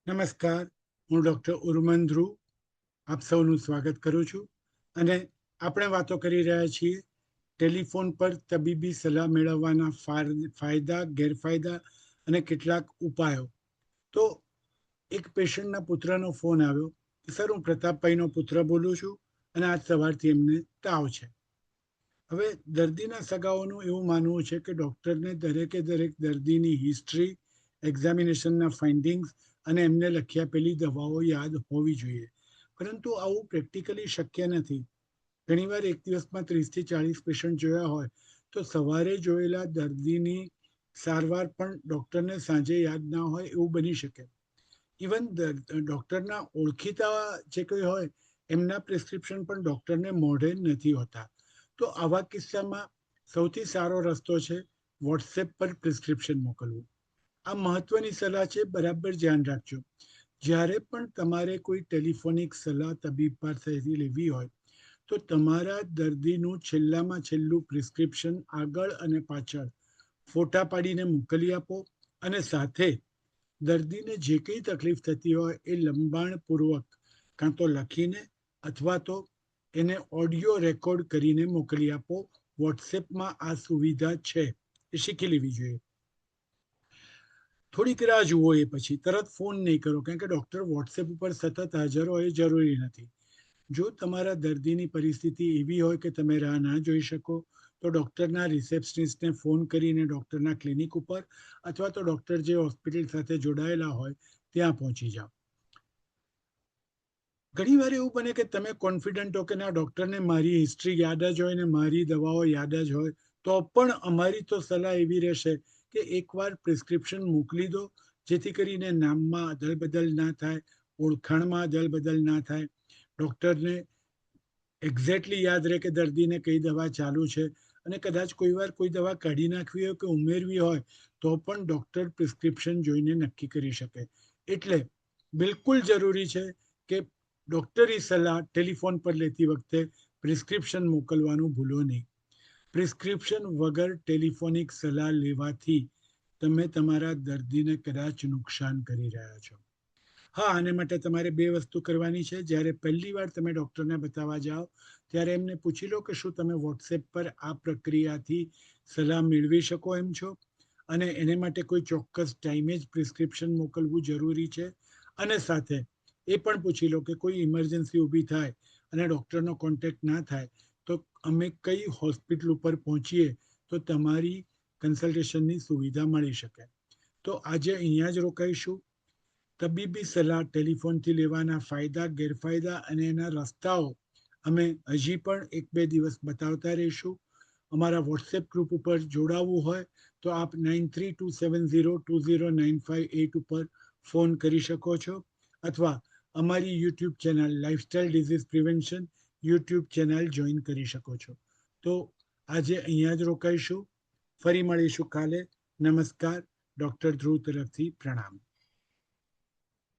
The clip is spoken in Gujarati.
નમસ્કાર, હું ડૉક્ટર ઉર્મન ધ્રુવ આપ સૌનું સ્વાગત કરું છું. અને આપણે વાતો કરી રહ્યા છીએ ટેલિફોન પર તબીબી સલાહ મેળવવાના ફાયદા, ગેરફાયદા અને કેટલાક ઉપાયો. તો એક પેશન્ટના પુત્રનો ફોન આવ્યો કે સર, હું પ્રતાપભાઈનો પુત્ર બોલું છું અને આજ સવારથી એમને તાવ છે. હવે દર્દીના સગાઓનું એવું માનવું છે કે ડૉક્ટરને દરેકે દરેક દર્દીની હિસ્ટ્રી, એક્ઝામિનેશનના ફાઇન્ડિંગ્સ અને એમને લખી આપેલી દવાઓ યાદ હોવી જોઈએ. પરંતુ આવું પ્રેક્ટિકલી શક્ય નથી. ઘણીવાર એક દિવસમાં 30થી 40 પેશન્ટ જોયા હોય તો સવારે જોયેલા દર્દીની સારવાર પણ ડૉક્ટરને સાંજે યાદ ના હોય એવું બની શકે. ઇવન ડૉક્ટરના ઓળખીતા જે કોઈ હોય એમના પ્રિસ્ક્રિપ્શન પણ ડૉક્ટરને મોઢે નથી હોતા. તો આવા કિસ્સામાં સૌથી સારો રસ્તો છે વોટ્સએપ પર પ્રિસ્ક્રિપ્શન મોકલવું. આ મહત્વની સલાહ છે, બરાબર ધ્યાન રાખજો. જ્યારે પણ તમારે કોઈ ટેલિફોનિક સલાહ તબીબ પાસેથી લેવી હોય તો તમારા દર્દીનું છેલ્લામાં છેલ્લું પ્રિસ્ક્રિપ્શન આગળ અને પાછળ ફોટા પાડીને મોકલી આપો. અને સાથે દર્દીને જે કંઈ તકલીફ થતી હોય એ લંબાણપૂર્વક કાં તો લખીને અથવા તો એને ઓડિયો રેકોર્ડ કરીને મોકલી આપો. વોટ્સએપમાં આ સુવિધા છે, એ શીખી લેવી જોઈએ. થોડીક રાહ જુઓ, એ પછી તરત ફોન નહીં કરો, કારણ કે ડૉક્ટર વોટ્સએપ ઉપર સતત હાજર હોય એ જરૂરી નથી. જો તમારા દર્દીની પરિસ્થિતિ એવી હોય કે તમે રાહ ના જોઈ શકો તો ડૉક્ટરના રિસેપ્શનિસ્ટને ફોન કરીને ડૉક્ટરના ક્લિનિક ઉપર અથવા તો ડૉક્ટર જે હોસ્પિટલ સાથે જોડાયેલા હોય ત્યાં પહોંચી જાઓ. ઘણીવાર એવું બને કે તમે કોન્ફિડન્ટ હો કે ના, ડૉક્ટરને મારી હિસ્ટ્રી યાદ જ હોય ને મારી દવાઓ યાદ જ હોય, તો પણ અમારી તો સલાહ એવી રહેશે કે એકવાર પ્રિસ્ક્રિપ્શન મોકલી દો, જેથી કરીને નામમાં અદલ-બદલ ના થાય, ઓળખાણમાં અદલ-બદલ ના થાય. ડૉક્ટરને એક્ઝેક્ટલી યાદ રહે કે દર્દીને કઈ દવા ચાલુ છે. અને કદાચ કોઈ વાર કોઈ દવા કાઢી નાખવી હોય કે ઉમેરવી હોય તો પણ ડૉક્ટર પ્રિસ્ક્રિપ્શન જોઈને નક્કી કરી શકે. એટલે બિલકુલ જરૂરી છે કે ડૉક્ટરી સલાહ ટેલિફોન પર લેતી વખતે પ્રિસ્ક્રિપ્શન મોકલવાનું ભૂલો નહીં. પ્રિસ્ક્રિપ્શન વગર ટેલિફોનિક સલાહ લેવાથી તમે તમારા દર્દીને કદાચ નુકસાન કરી રહ્યા છો. હા, આને માટે તમારે બે વસ્તુ કરવાની છે. જ્યારે પહેલી વાર તમે ડૉક્ટરને બતાવવા જાઓ ત્યારે એમને પૂછી લો કે શું તમે વોટ્સએપ પર આ પ્રક્રિયાથી સલાહ મેળવી શકો એમ છો, અને એને માટે કોઈ ચોક્કસ ટાઈમે જ પ્રિસ્ક્રિપ્શન મોકલવું જરૂરી છે. અને સાથે એ પણ પૂછી લો કે કોઈ ઇમરજન્સી ઊભી થાય અને ડૉક્ટરનો કોન્ટેક્ટ ના થાય તો અમે કઈ હોસ્પિટલ ઉપર પહોંચીએ તો તમારી કન્સલ્ટેશનની સુવિધા મળી શકે. તો આજે અહીંયા જ રોકાઈશું. તબીબી સલાહ ટેલિફોનથી લેવાના ફાયદા, ગેરફાયદા અને એના રસ્તાઓ અમે હજી પણ 1-2 દિવસ બતાવતા રહીશું. અમારા વોટ્સએપ ગ્રુપ ઉપર જોડાવવું હોય તો આપ 9327020958 ઉપર ફોન કરી શકો છો, અથવા અમારી YouTube channel lifestyle disease prevention YouTube channel join કરી શકો છો. તો આજે અહીંયા જ રોકાઈશું. ફરી મળીશું કાલે. નમસ્કાર. ડૉક્ટર ધ્રુવ તરફથી પ્રણામ.